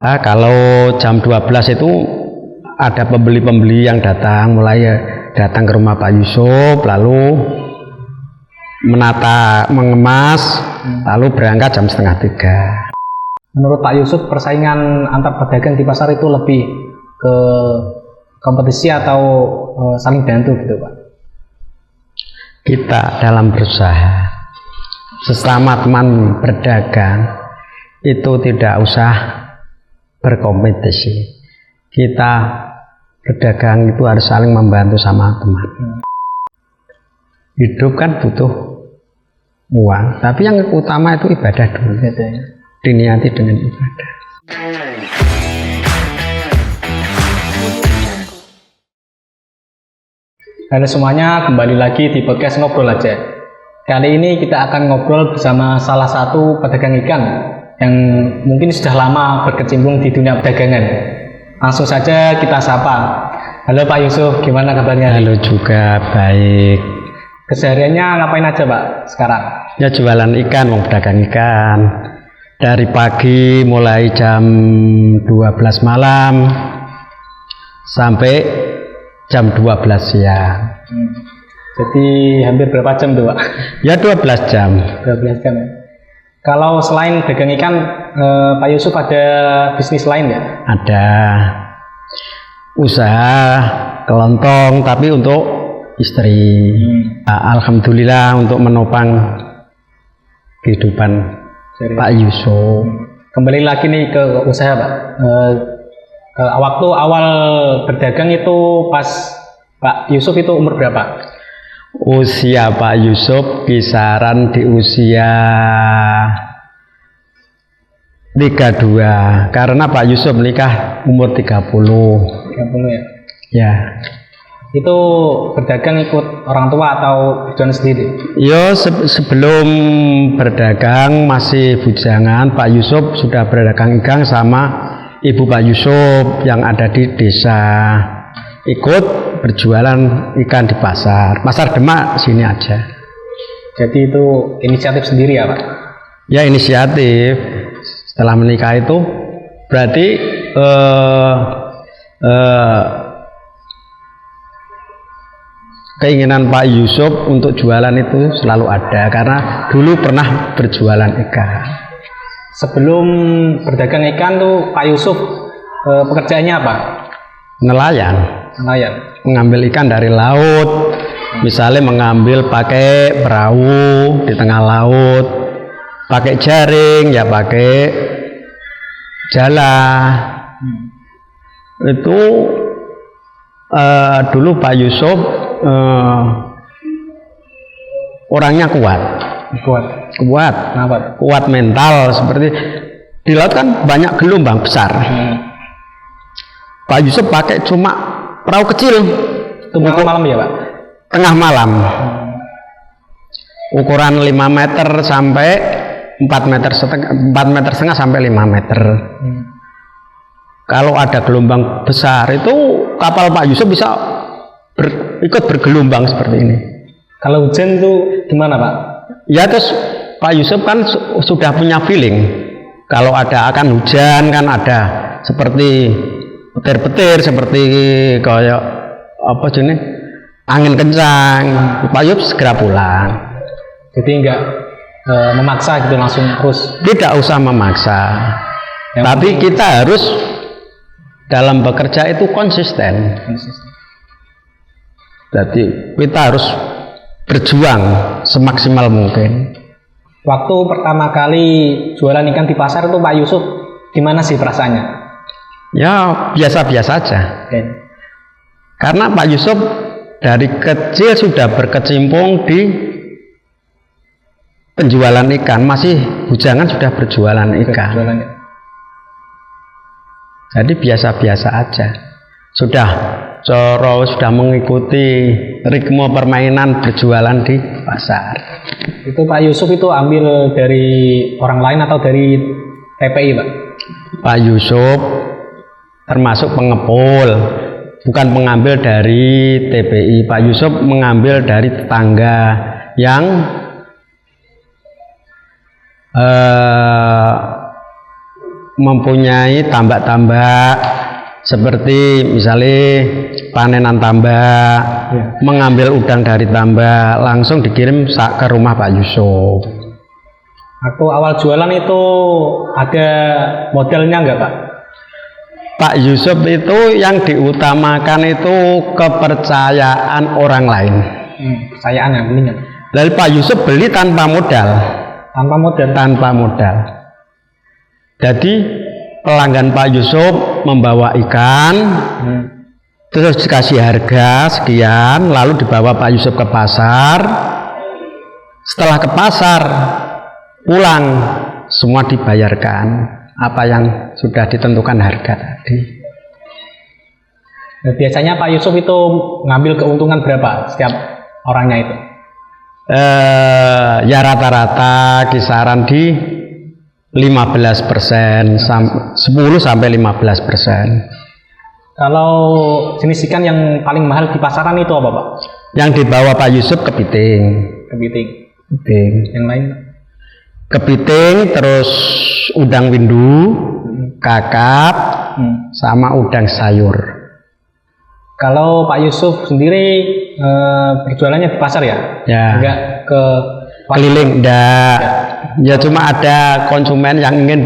Kalau jam 12 itu ada pembeli-pembeli yang datang, mulai datang ke rumah Pak Yusuf, lalu menata, mengemas, lalu berangkat jam 2:30. Menurut Pak Yusuf, persaingan antar pedagang di pasar itu lebih ke kompetisi atau saling bantu gitu Pak? Kita dalam berusaha, sesama teman berdagang itu tidak usah berkompetisi. Kita berdagang itu harus saling membantu sama teman. Hidup kan butuh uang, tapi yang utama itu ibadah dulu. Diniati dengan ibadah. Halo semuanya, kembali lagi di podcast Ngobrol Aja. Kali ini kita akan ngobrol bersama salah satu pedagang ikan yang mungkin sudah lama berkecimpung di dunia perdagangan. Langsung saja kita sapa. Halo Pak Yusuf, gimana kabarnya? Halo juga, baik. Kesehariannya ngapain aja Pak sekarang? Ya jualan ikan, mau pedagang ikan. Dari pagi mulai jam 12 malam sampai jam 12 siang. Jadi hampir berapa jam tuh Pak? Ya 12 jam. 12 jam ya. Kalau selain dagang ikan, Pak Yusuf ada bisnis lain ya? Ada usaha kelontong tapi untuk istri. Alhamdulillah untuk menopang kehidupan Pak Yusuf. Kembali lagi nih ke usaha Pak. Waktu awal berdagang itu pas Pak Yusuf itu umur berapa? Usia Pak Yusuf kisaran di usia 32, karena Pak Yusuf menikah umur 30. 30 ya? Ya. Itu berdagang ikut orang tua atau berjualan sendiri? Yo, sebelum berdagang masih bujangan, Pak Yusuf sudah berdagang ikan sama ibu Pak Yusuf yang ada di desa. Ikut berjualan ikan di pasar Demak sini aja. Jadi itu inisiatif sendiri ya Pak? Ya inisiatif. Setelah menikah itu berarti keinginan Pak Yusuf untuk jualan itu selalu ada karena dulu pernah berjualan ikan. Sebelum berdagang ikan tuh Pak Yusuf pekerjaannya apa? Nelayan. Mengambil ikan dari laut, misalnya mengambil pakai perahu di tengah laut, pakai jaring, ya pakai jala. Itu dulu Pak Yusuf orangnya kuat mental. Seperti di laut kan banyak gelombang besar. Pak Yusuf pakai cuma perahu kecil. Itu malam ya Pak? Tengah malam. Ukuran 5 meter sampai 4 meter setengah sampai 5 meter. Kalau ada gelombang besar itu kapal Pak Yusuf bisa ikut bergelombang seperti ini. Kalau hujan itu gimana Pak? Ya terus Pak Yusuf kan sudah punya feeling. Kalau akan hujan kan ada seperti petir-petir, seperti kayak apa jenis angin kencang, Pak Yusuf segera pulang. Jadi enggak memaksa gitu langsung terus? Tidak usah memaksa. Tapi kita harus dalam bekerja itu konsisten. Jadi kita harus berjuang semaksimal mungkin. Waktu pertama kali jualan ikan di pasar itu Pak Yusuf gimana sih perasaannya? Ya biasa-biasa aja. Karena Pak Yusuf dari kecil sudah berkecimpung di penjualan ikan, masih bujangan sudah berjualan ikan. Jadi biasa-biasa aja. Sudah mengikuti ritme permainan berjualan di pasar. Itu Pak Yusuf itu ambil dari orang lain atau dari TPI Pak? Pak Yusuf termasuk pengepul, bukan mengambil dari TPI. Pak Yusuf mengambil dari tetangga yang mempunyai tambak-tambak seperti misalnya panenan tambak, mengambil udang dari tambak langsung dikirim ke rumah Pak Yusuf. Waktu awal jualan itu ada modalnya nggak Pak? Pak Yusuf itu yang diutamakan itu kepercayaan orang lain. Kepercayaan yang penting. Lalu Pak Yusuf beli tanpa modal. Tanpa modal. Jadi pelanggan Pak Yusuf membawa ikan, terus dikasih harga sekian, lalu dibawa Pak Yusuf ke pasar. Setelah ke pasar, pulang semua dibayarkan apa yang sudah ditentukan harga tadi. Biasanya Pak Yusuf itu ngambil keuntungan berapa setiap orangnya itu? Ya rata-rata kisaran di 15%, 10 sampai 15%. Kalau jenis ikan yang paling mahal di pasaran itu apa Pak? Yang dibawa Pak Yusuf kepiting. Yang lain? Kepiting, terus udang windu, kakap, sama udang sayur. Kalau Pak Yusuf sendiri berjualannya di pasar ya? Ya. Enggak ke keliling, enggak. Ya cuma ada konsumen yang ingin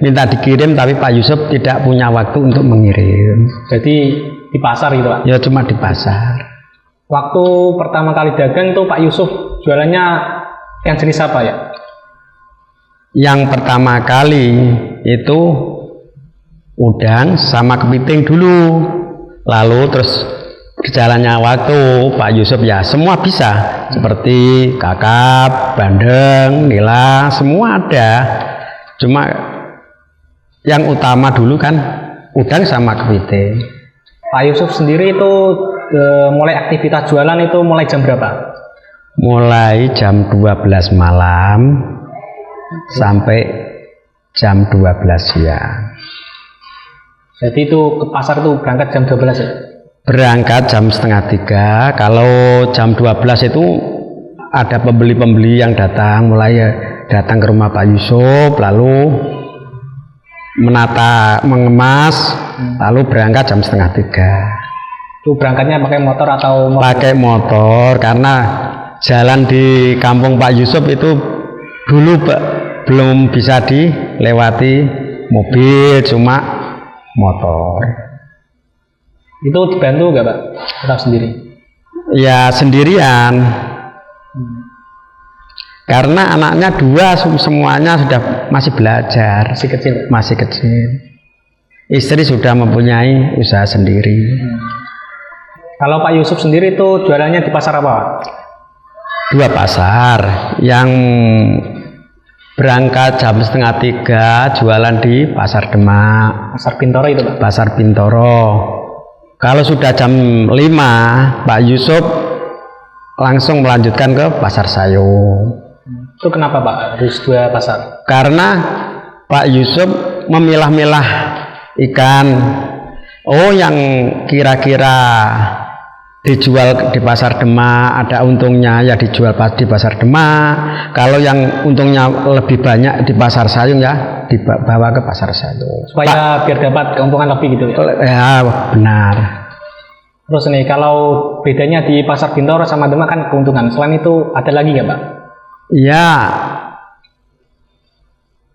minta dikirim tapi Pak Yusuf tidak punya waktu untuk mengirim. Jadi di pasar gitu Pak? Ya cuma di pasar. Waktu pertama kali dagang tuh Pak Yusuf jualannya ikan jenis apa ya? Yang pertama kali itu udang sama kepiting dulu. Lalu terus berjalannya waktu Pak Yusuf ya semua bisa, seperti kakap, bandeng, nila, semua ada. Cuma yang utama dulu kan udang sama kepiting. Pak Yusuf sendiri itu mulai aktivitas jualan itu mulai jam berapa? Mulai jam 12 malam sampai jam 12 siang. Jadi itu ke pasar tuh berangkat jam 12 ya? Berangkat jam setengah 3. Kalau jam 12 itu ada pembeli-pembeli yang datang, mulai datang ke rumah Pak Yusuf, lalu menata, mengemas, lalu berangkat jam setengah 3. Itu berangkatnya pakai motor atau mobil? Pakai motor, karena jalan di kampung Pak Yusuf itu dulu belum bisa dilewati mobil, cuma motor. Itu dibantu nggak Pak? Tetap sendiri? Ya sendirian. Karena anaknya 2 semuanya sudah masih belajar. Masih kecil. Istri sudah mempunyai usaha sendiri. Kalau Pak Yusuf sendiri itu jualannya di pasar apa? 2 pasar. Yang berangkat jam setengah 3 jualan di Pasar Demak. Pasar Bintoro itu Pak? Pasar Bintoro. Kalau sudah jam 5 Pak Yusuf langsung melanjutkan ke Pasar Sayung. Itu kenapa Pak harus 2 pasar? Karena Pak Yusuf memilah-milah ikan. Oh yang kira-kira dijual di Pasar Demak ada untungnya ya dijual di Pasar Demak. Kalau yang untungnya lebih banyak di Pasar Sayung ya dibawa ke Pasar Sayung. Supaya biar dapat keuntungan lebih gitu ya? Ya benar. Terus nih kalau bedanya di Pasar Bintoro sama Demak kan keuntungan. Selain itu ada lagi nggak Pak? Ya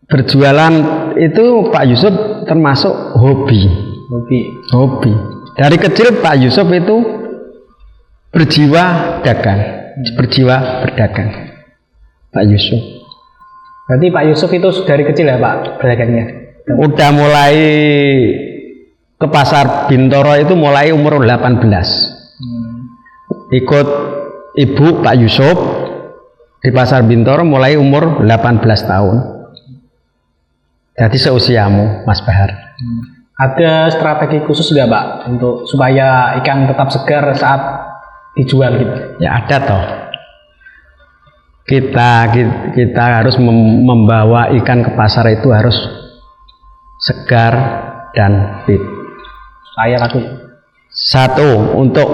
berjualan itu Pak Yusuf termasuk hobi. Dari kecil Pak Yusuf itu berjiwa dagang, berjiwa berdagang. Pak Yusuf. Berarti Pak Yusuf itu dari kecil ya Pak berdagangnya? Udah mulai ke Pasar Bintoro itu mulai umur 18. Ikut ibu Pak Yusuf di Pasar Bintoro mulai umur 18 tahun. Jadi seusiamu Mas Bahar. Ada strategi khusus nggak Pak untuk supaya ikan tetap segar saat dijual gitu? Ya ada toh. Kita harus membawa ikan ke pasar itu harus segar dan fit. Saya laku. Satu untuk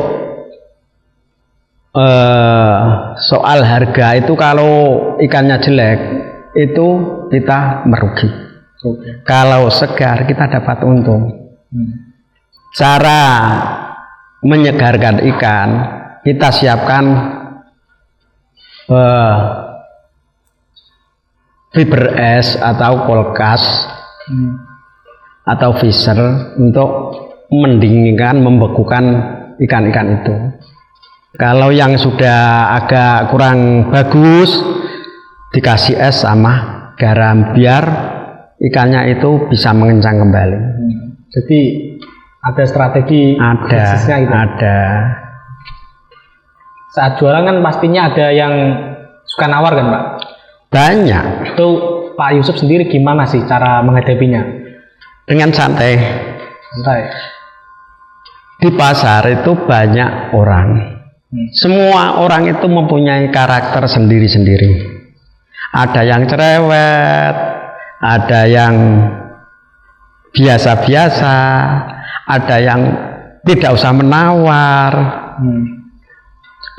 soal harga itu kalau ikannya jelek itu kita merugi. Oke. Kalau segar kita dapat untung. Cara menyegarkan ikan, kita siapkan fiber es atau kulkas atau freezer untuk mendinginkan, membekukan ikan-ikan itu. Kalau yang sudah agak kurang bagus, dikasih es sama garam biar ikannya itu bisa mengencang kembali. Jadi ada strategi khususnya gitu. Ada. Saat jualan kan pastinya ada yang suka nawar kan Pak? Banyak. Itu Pak Yusuf sendiri gimana sih cara menghadapinya? Dengan santai. Santai. Di pasar itu banyak orang. Semua orang itu mempunyai karakter sendiri-sendiri. Ada yang cerewet, ada yang biasa-biasa, ada yang tidak usah menawar.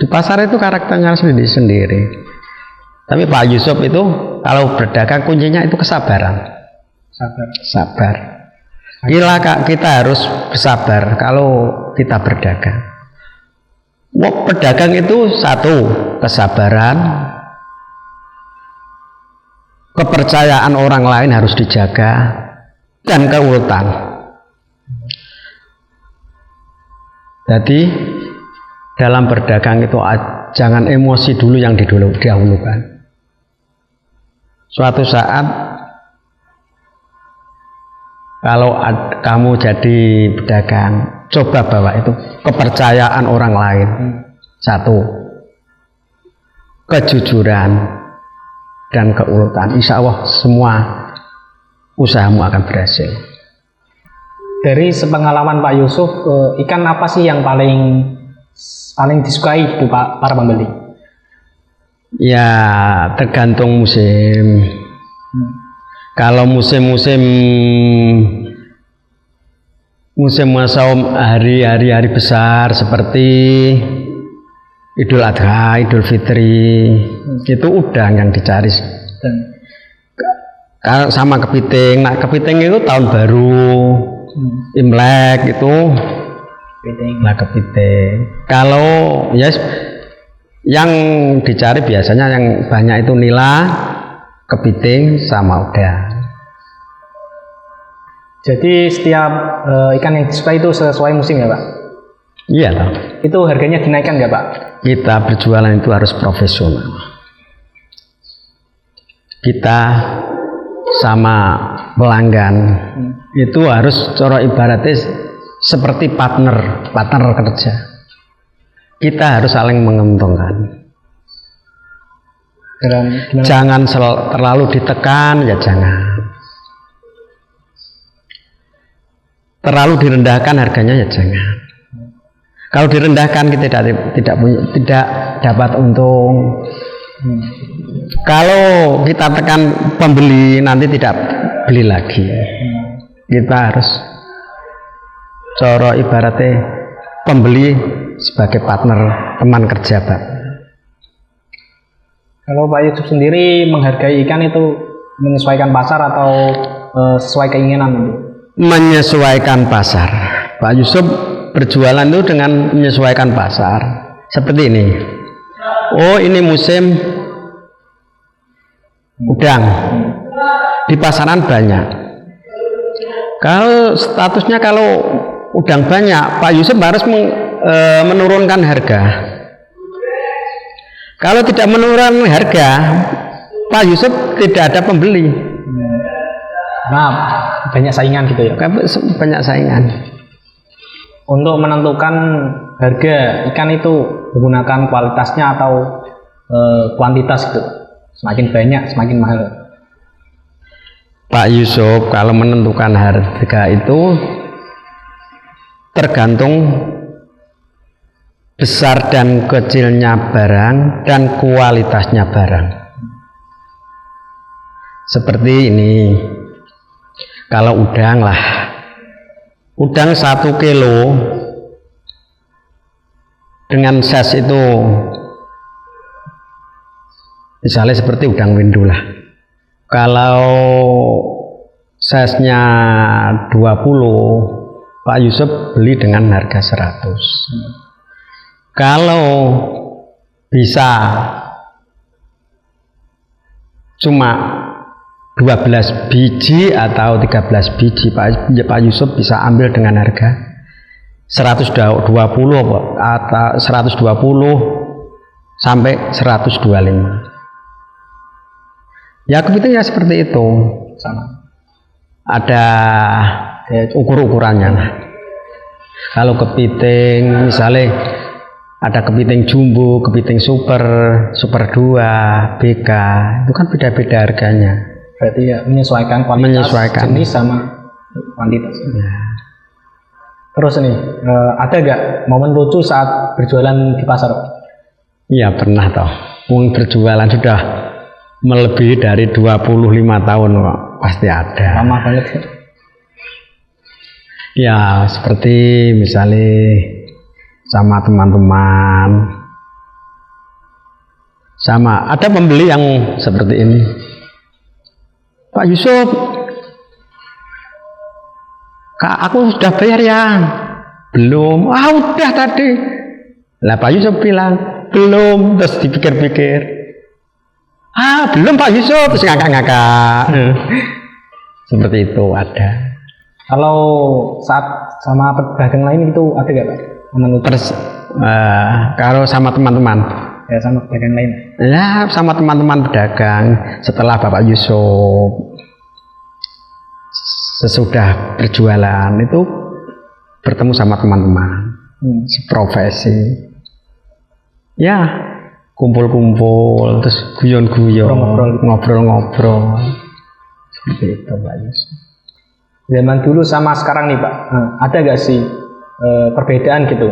Di pasar itu karakternya sendiri-sendiri. Tapi Pak Yusuf itu kalau berdagang kuncinya itu kesabaran. Sabar. Kita harus bersabar kalau kita berdagang. Pedagang itu satu, kesabaran, kepercayaan orang lain harus dijaga, dan keuletan. Jadi dalam berdagang itu jangan emosi dulu yang didahulukan. Suatu saat kalau kamu jadi pedagang, coba bawa itu kepercayaan orang lain. Satu, kejujuran dan keuletan. Insya Allah semua usahamu akan berhasil. Dari sepengalaman Pak Yusuf, ikan apa sih yang paling disukai itu Pak para pembeli? Ya tergantung musim. Kalau musim saum hari besar seperti Idul Adha, Idul Fitri, itu udang yang dicari. Kalau sama kepiting, kepiting itu tahun baru, Imlek itu, kepiting. Kalau yang dicari biasanya yang banyak itu nila, kepiting sama udang. Jadi setiap ikan yang disukai itu sesuai musim ya Pak? Iya toh. Itu harganya dinaikkan nggak Pak? Kita berjualan itu harus profesional. Kita sama pelanggan itu harus cara ibaratnya seperti partner kerja. Kita harus saling menguntungkan. Jangan terlalu ditekan, ya jangan. Terlalu direndahkan harganya, ya jangan. Kalau direndahkan kita tidak dapat untung. Kalau kita tekan pembeli nanti tidak beli lagi. Kita harus cara ibaratnya pembeli sebagai partner, teman kerja Pak. Kalau Pak Yusuf sendiri menghargai ikan itu menyesuaikan pasar atau sesuai keinginan itu? Menyesuaikan pasar. Pak Yusuf berjualan itu dengan menyesuaikan pasar. Seperti ini. Oh, ini musim udang. Di pasaran banyak. Kalau statusnya kalau udang banyak, Pak Yusuf harus menurunkan harga. Kalau tidak menurunkan harga, Pak Yusuf tidak ada pembeli. Nah, banyak saingan gitu ya? Banyak saingan. Untuk menentukan harga ikan itu menggunakan kualitasnya atau kuantitas gitu? Semakin banyak, semakin mahal. Pak Yusuf kalau menentukan harga itu tergantung besar dan kecilnya barang dan kualitasnya barang. Seperti ini. Kalau udang 1 kilo dengan size itu misalnya seperti udang windu lah. Kalau size-nya 20, Pak Yusuf beli dengan harga 100. Kalau bisa cuma 12 biji atau 13 biji, Pak Yusuf bisa ambil dengan harga 120 atau 120 sampai 125. Ya kepiting ya seperti itu, Sama. ada ukur-ukurannya lah. Kalau kepiting misalnya ada kepiting jumbo, kepiting super 2, BK, itu kan beda-beda harganya. Berarti ya menyesuaikan kualitas, jenis sama kuantitas. Ya. Terus nih, ada nggak momen lucu saat berjualan di pasar? Iya pernah toh. Wong berjualan sudah melebihi dari 25 tahun kok, pasti ada. Lama banget. Ya seperti misalnya sama teman-teman, sama ada pembeli yang seperti ini. Pak Yusuf, Kak, aku sudah bayar ya? Belum. Ah udah tadi. Lah Pak Yusuf bilang belum, terus dipikir-pikir. Ah belum Pak Yusuf, terus ngakak-ngakak. Seperti itu ada. Kalau saat sama pedagang lain itu ada nggak Pak? Terus kalau sama teman-teman, Ya sama pedagang lain. ya sama teman-teman pedagang setelah Bapak Yusuf sesudah berjualan itu bertemu sama teman-teman seprofesi, ya kumpul-kumpul terus guyon-guyon, ngobrol-ngobrol seperti itu Pak Yusuf. Zaman dulu sama sekarang nih Pak, ada nggak sih perbedaan gitu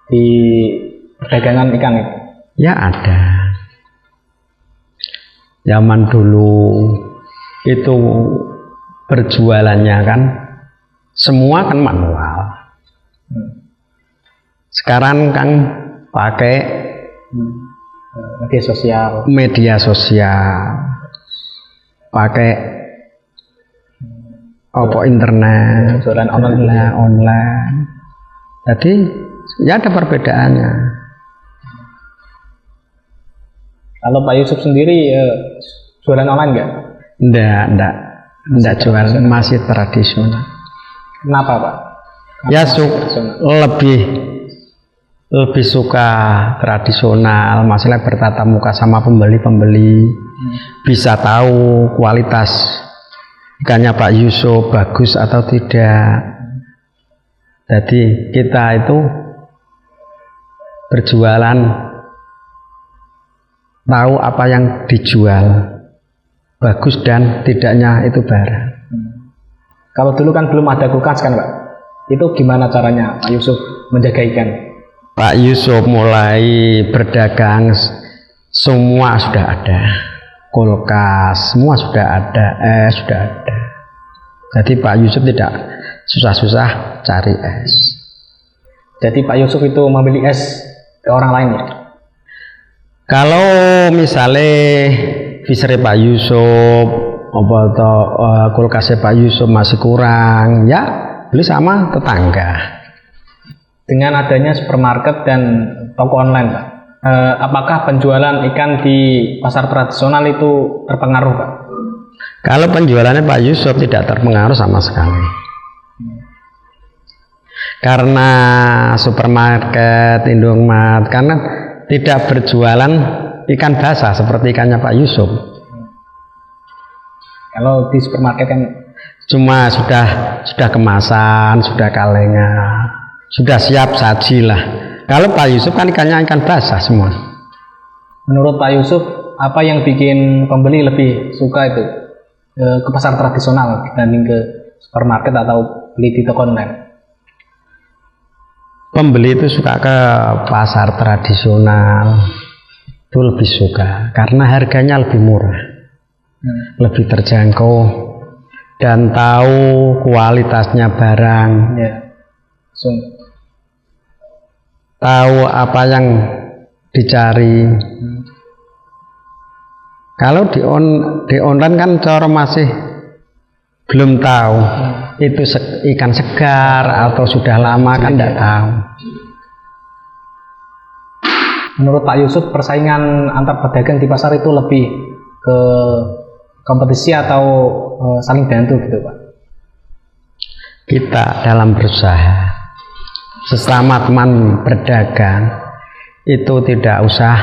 di perdagangan ikan itu? Ya ada. Zaman dulu itu berjualannya kan semua kan manual. Sekarang kan pakai media sosial, pakai internet, jualan online. Jadi ya ada perbedaannya. Kalau Pak Yusuf sendiri jualan online nggak? Enggak jual, masih tradisional. Kenapa Pak? Ya lebih suka tradisional, masalah bertatap muka sama pembeli-pembeli, bisa tahu kualitas ikannya Pak Yusuf bagus atau tidak. Jadi kita itu berjualan tahu apa yang dijual bagus dan tidaknya itu barang. Kalau dulu kan belum ada kulkas kan Pak, itu gimana caranya Pak Yusuf menjaga ikan? Pak Yusuf mulai berdagang semua sudah ada, kulkas semua sudah ada, sudah ada. Jadi Pak Yusuf tidak susah-susah cari es. Jadi Pak Yusuf itu membeli es ke orang lain ya? Kalau misalnya fishery Pak Yusuf, kulkasnya Pak Yusuf masih kurang, ya beli sama tetangga. Dengan adanya supermarket dan toko online, Pak, apakah penjualan ikan di pasar tradisional itu terpengaruh, Pak? Kalau penjualannya Pak Yusuf tidak terpengaruh sama sekali. Karena supermarket, Indomaret, karena tidak berjualan ikan basah seperti ikannya Pak Yusuf. Kalau di supermarket kan cuma sudah kemasan, sudah kalengan, sudah siap saji lah. Kalau Pak Yusuf kan ikannya ikan basah semua. Menurut Pak Yusuf, apa yang bikin pembeli lebih suka itu ke pasar tradisional dibanding ke supermarket atau beli di toko online? Pembeli itu suka ke pasar tradisional, itu lebih suka karena harganya lebih murah, lebih terjangkau dan tahu kualitasnya barang, tahu apa yang dicari. Kalau di online kan cara masih belum tahu itu ikan segar atau sudah lama kan tidak tahu. Menurut Pak Yusuf, persaingan antar pedagang di pasar itu lebih ke kompetisi atau saling bantu gitu Pak? Kita dalam berusaha sesama teman berdagang itu tidak usah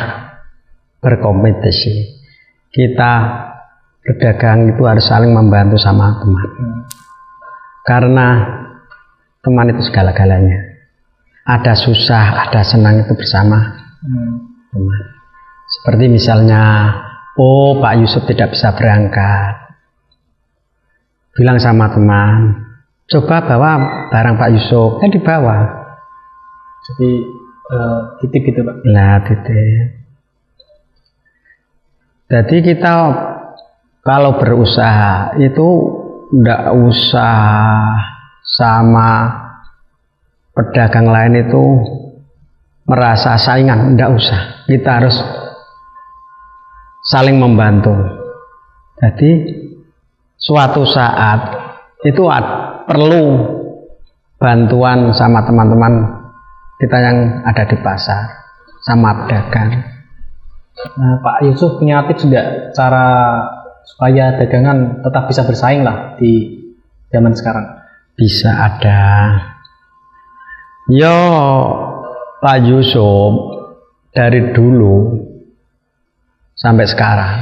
berkompetisi. Kita berdagang itu harus saling membantu sama teman, karena teman itu segala-galanya. Ada susah, ada senang itu bersama teman. Seperti misalnya, oh Pak Yusuf tidak bisa berangkat, bilang sama teman, coba bawa barang Pak Yusuf, kan dibawa. Jadi titip gitu Pak? Nah titip. Jadi kita kalau berusaha itu tidak usah sama pedagang lain itu merasa saingan, tidak usah. Kita harus saling membantu. Jadi suatu saat itu perlu bantuan sama teman-teman kita yang ada di pasar, sama pedagang. Nah, Pak Yusuf punya tips tidak cara supaya dagangan tetap bisa bersaing lah di zaman sekarang? Bisa ada. Yo, Pak Yusuf dari dulu sampai sekarang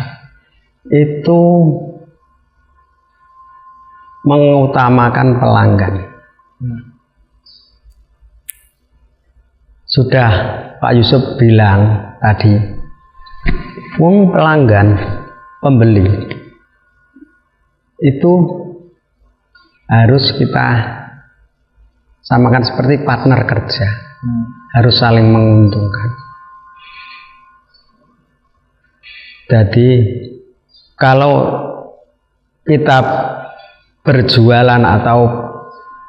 itu mengutamakan pelanggan. Sudah Pak Yusuf bilang tadi, wong pelanggan, pembeli itu harus kita samakan seperti partner kerja, harus saling menguntungkan. Jadi kalau kita berjualan atau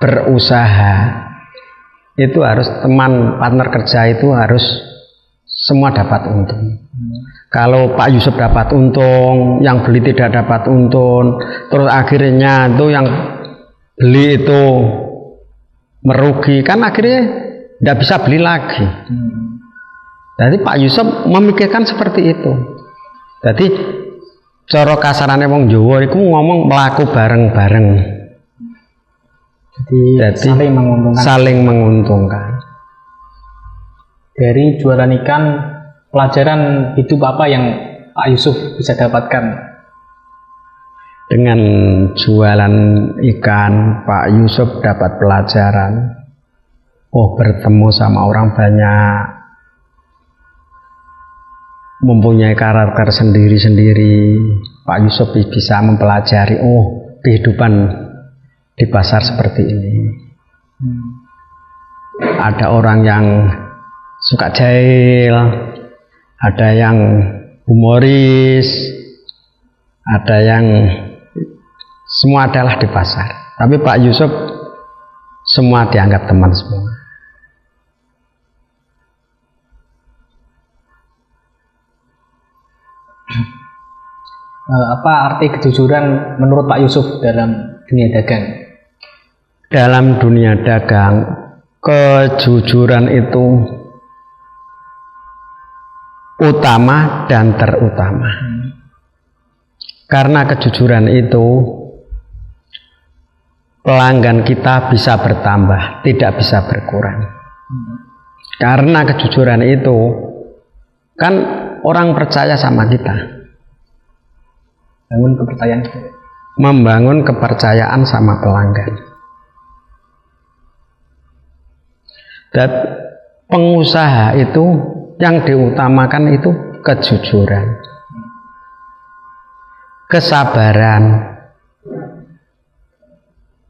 berusaha itu harus teman partner kerja itu harus semua dapat untung. Kalau Pak Yusuf dapat untung, yang beli tidak dapat untung, terus akhirnya itu yang beli itu merugi, kan akhirnya tidak bisa beli lagi. Jadi Pak Yusuf memikirkan seperti itu. Jadi cara kasarane wong Jawa iku ngomong mlaku bareng-bareng. Jadi saling menguntungkan. Dari jualan ikan, pelajaran hidup apa yang Pak Yusuf bisa dapatkan? Dengan jualan ikan, Pak Yusuf dapat pelajaran. Oh, bertemu sama orang banyak, mempunyai karakter sendiri-sendiri. Pak Yusuf bisa mempelajari, oh kehidupan di pasar seperti ini. Ada orang yang suka jahil, ada yang humoris, ada yang semua adalah di pasar. Tapi Pak Yusuf semua dianggap teman semua. Apa arti kejujuran menurut Pak Yusuf dalam dunia dagang? Dalam dunia dagang, kejujuran itu utama dan terutama. Karena kejujuran itu pelanggan kita bisa bertambah, tidak bisa berkurang. Karena kejujuran itu kan orang percaya sama kita. Membangun kepercayaan sama pelanggan. Dan pengusaha itu yang diutamakan itu kejujuran, kesabaran,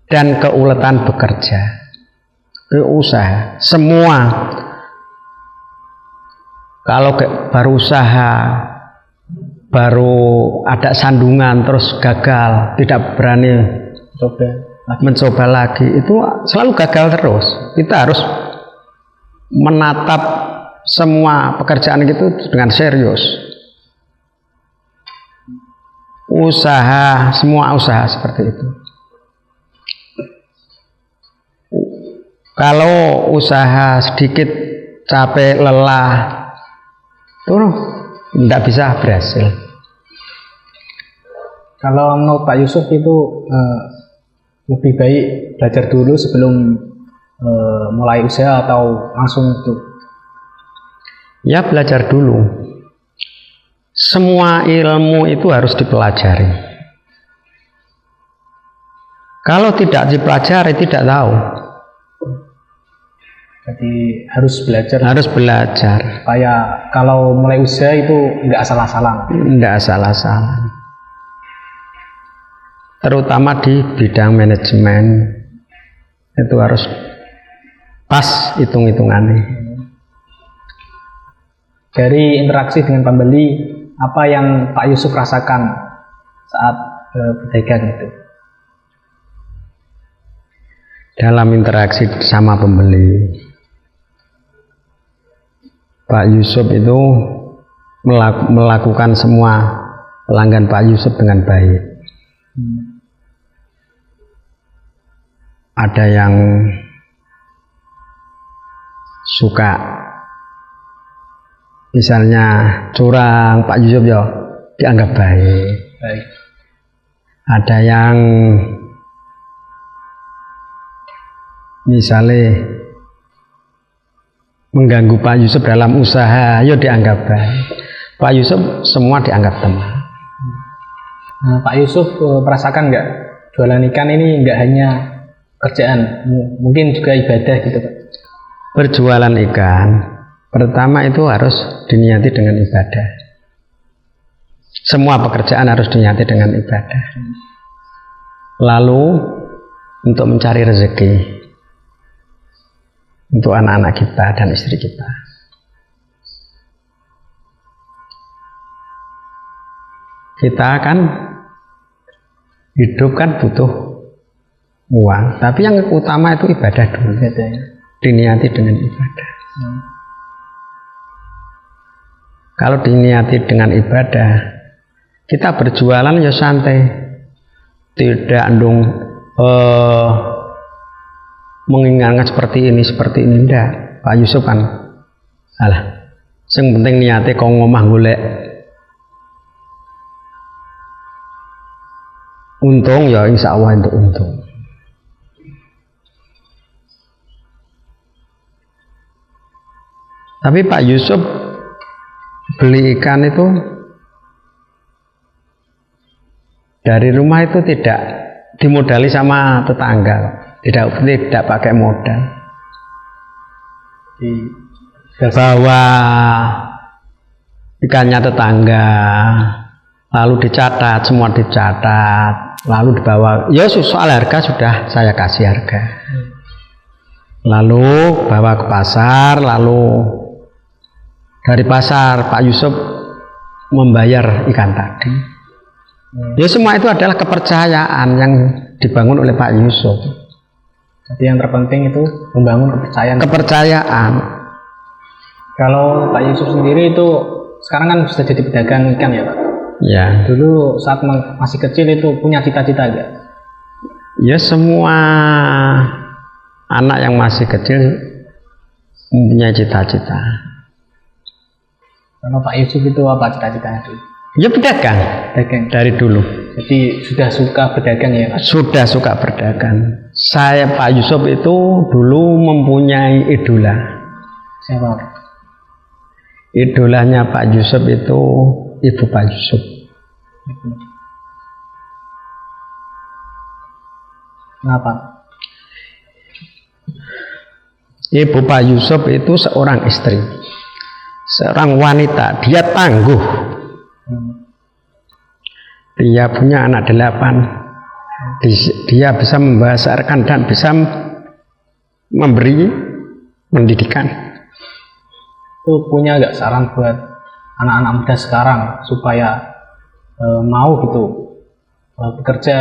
dan keuletan bekerja. Usaha semua, kalau baru usaha, baru ada sandungan terus gagal, tidak berani mencoba lagi, itu selalu gagal terus. Kita harus menatap semua pekerjaan itu dengan serius. Usaha, semua usaha seperti itu. Kalau usaha sedikit capek lelah itu tidak bisa berhasil. Kalau menurut Pak Yusuf itu lebih baik belajar dulu sebelum mulai usaha atau langsung itu? Ya, belajar dulu. Semua ilmu itu harus dipelajari. Kalau tidak dipelajari tidak tahu. Jadi harus belajar. Harus belajar. Supaya kalau mulai usaha itu nggak asal-asalan. Nggak asal-asalan. Terutama di bidang manajemen itu harus pas hitung-hitungannya. Dari interaksi dengan pembeli, apa yang Pak Yusuf rasakan saat berdagang itu? Dalam interaksi sama pembeli, Pak Yusuf itu melakukan semua pelanggan Pak Yusuf dengan baik. Ada yang suka, misalnya curang, Pak Yusuf ya dianggap baik. Ada yang misalnya mengganggu Pak Yusuf dalam usaha, ya dianggap baik. Pak Yusuf semua dianggap teman. Nah, Pak Yusuf merasakan nggak jualan ikan ini nggak hanya kerjaan, mungkin juga ibadah gitu Pak? Berjualan ikan pertama itu harus diniati dengan ibadah. Semua pekerjaan harus diniati dengan ibadah. Lalu untuk mencari rezeki untuk anak-anak kita dan istri kita. Kita kan hidup kan butuh uang, tapi yang utama itu ibadah dulu. Diniati dengan ibadah. Kalau diniati dengan ibadah, kita berjualan ya santai, tidak mengingatkan seperti ini enggak. Pak Yusuf kan alah, yang penting niate kau ngomah golek untung ya insya Allah untuk untung. Tapi Pak Yusuf beli ikan itu dari rumah itu tidak dimodali sama tetangga, tidak pakai modal. Bawa ikannya tetangga, lalu dicatat, semua dicatat, lalu dibawa. Ya soal harga sudah saya kasih harga. Lalu bawa ke pasar, lalu dari pasar Pak Yusuf membayar ikan tadi. Ya semua itu adalah kepercayaan yang dibangun oleh Pak Yusuf. Jadi yang terpenting itu membangun kepercayaan. Kepercayaan. Kalau Pak Yusuf sendiri itu sekarang kan sudah jadi pedagang ikan ya Pak? Ya. Dulu saat masih kecil itu punya cita-cita enggak? Ya semua anak yang masih kecil mempunyai cita-cita. Kalau Pak Yusuf itu apa cita-citanya dulu? Ya pedagang. Dari dulu. Jadi sudah suka berdagang ya Pak? Sudah suka berdagang. Saya Pak Yusuf itu dulu mempunyai idola. Siapa? Idolanya Pak Yusuf itu Ibu Pak Yusuf. Kenapa? Ibu Pak Yusuf itu seorang istri, seorang wanita, dia tangguh. Dia punya anak 8. Dia bisa membesarkan dan bisa memberi pendidikan. Itu punya nggak saran buat anak-anak muda sekarang supaya mau gitu bekerja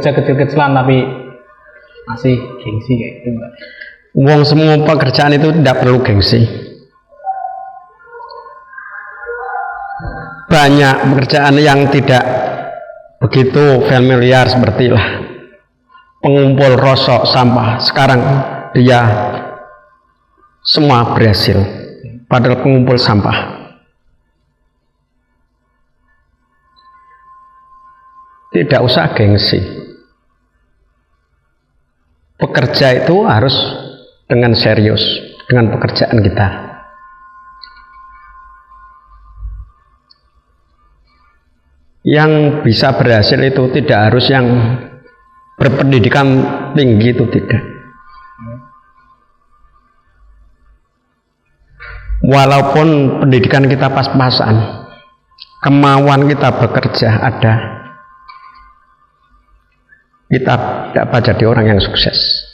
kecil-kecilan tapi masih gengsi kayak gitu Mbak? Wong semua pekerjaan itu tidak perlu gengsi. Banyak pekerjaan yang tidak begitu familiar seperti lah pengumpul rosok sampah, sekarang dia semua berhasil, padahal pengumpul sampah. Tidak usah gengsi. Pekerja itu harus dengan serius dengan pekerjaan kita. Yang bisa berhasil itu tidak harus yang berpendidikan tinggi, itu tidak. Walaupun pendidikan kita pas-pasan, kemauan kita bekerja ada, kita dapat jadi orang yang sukses.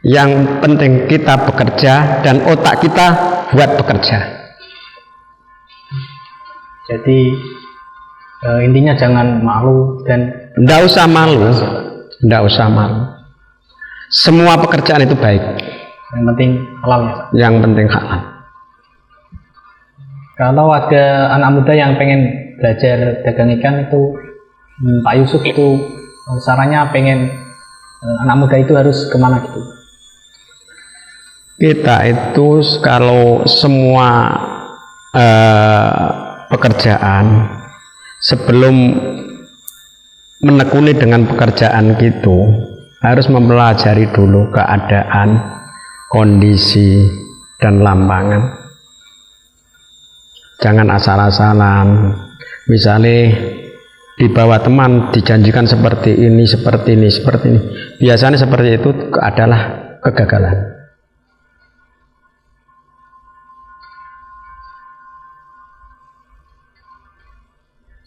Yang penting kita bekerja dan otak kita buat bekerja. Jadi intinya jangan malu dan tidak usah malu, tidak usah malu. Semua pekerjaan itu baik. Yang penting halalnya. Yang penting halal. Kalau ada anak muda yang pengen belajar dagang ikan itu, Pak Yusuf itu sarannya pengen anak muda itu harus kemana gitu? Kita itu kalau semua pekerjaan, sebelum menekuni dengan pekerjaan gitu, harus mempelajari dulu keadaan, kondisi, dan lampangan. Jangan asal-asalan. Misalnya dibawa teman dijanjikan seperti ini, seperti ini, seperti ini. Biasanya seperti itu adalah kegagalan.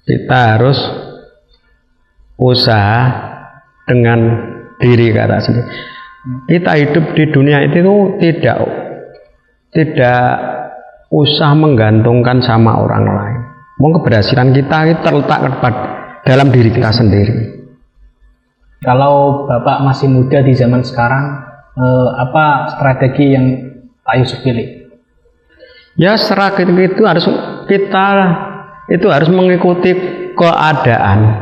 Kita harus usaha dengan diri kata sendiri. Kita hidup di dunia itu tidak usah menggantungkan sama orang lain. Keberhasilan kita terletak dalam diri kita sendiri. Kalau Bapak masih muda di zaman sekarang, apa strategi yang Pak Yusuf pilih? Ya, strategi itu harus mengikuti keadaan.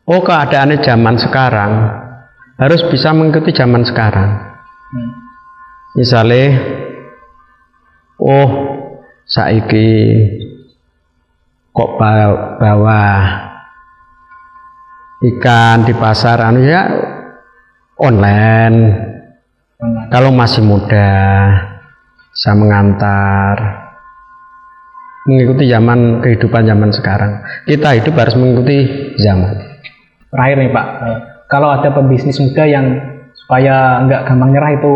Keadaannya zaman sekarang harus bisa mengikuti zaman sekarang. Misalnya, saiki kok bawa ikan di pasar ya online. Kalau masih muda bisa mengantar, mengikuti kehidupan zaman sekarang. Kita hidup harus mengikuti zaman. Terakhir nih Pak, kalau ada pebisnis muda yang supaya nggak gampang nyerah itu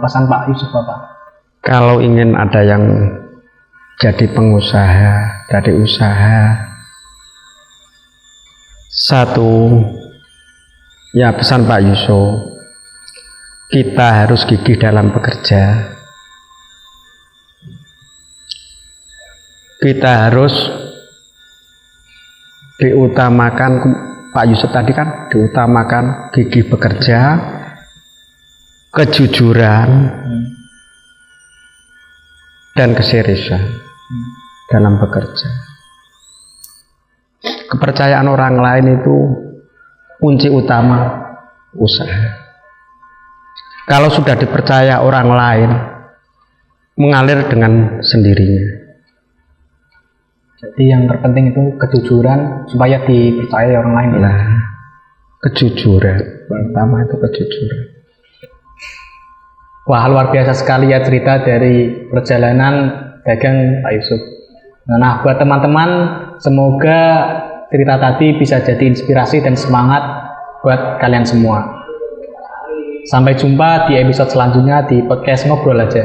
pesan Pak Yusuf apa? Kalau ingin ada yang jadi pengusaha, jadi usaha, satu, ya pesan Pak Yusuf, kita harus gigih dalam bekerja. Kita harus diutamakan, Pak Yusuf tadi kan diutamakan gigih bekerja, kejujuran, dan keseriusan dalam bekerja. Kepercayaan orang lain itu kunci utama usaha. Kalau sudah dipercaya orang lain, mengalir dengan sendirinya. Jadi yang terpenting itu kejujuran supaya dipercaya orang lain. Nah, kejujuran pertama itu kejujuran. Wah, luar biasa sekali ya cerita dari perjalanan dagang Pak Yusuf. Nah, buat teman-teman, semoga cerita tadi bisa jadi inspirasi dan semangat buat kalian semua. Sampai jumpa di episode selanjutnya di podcast Ngobrol Aja.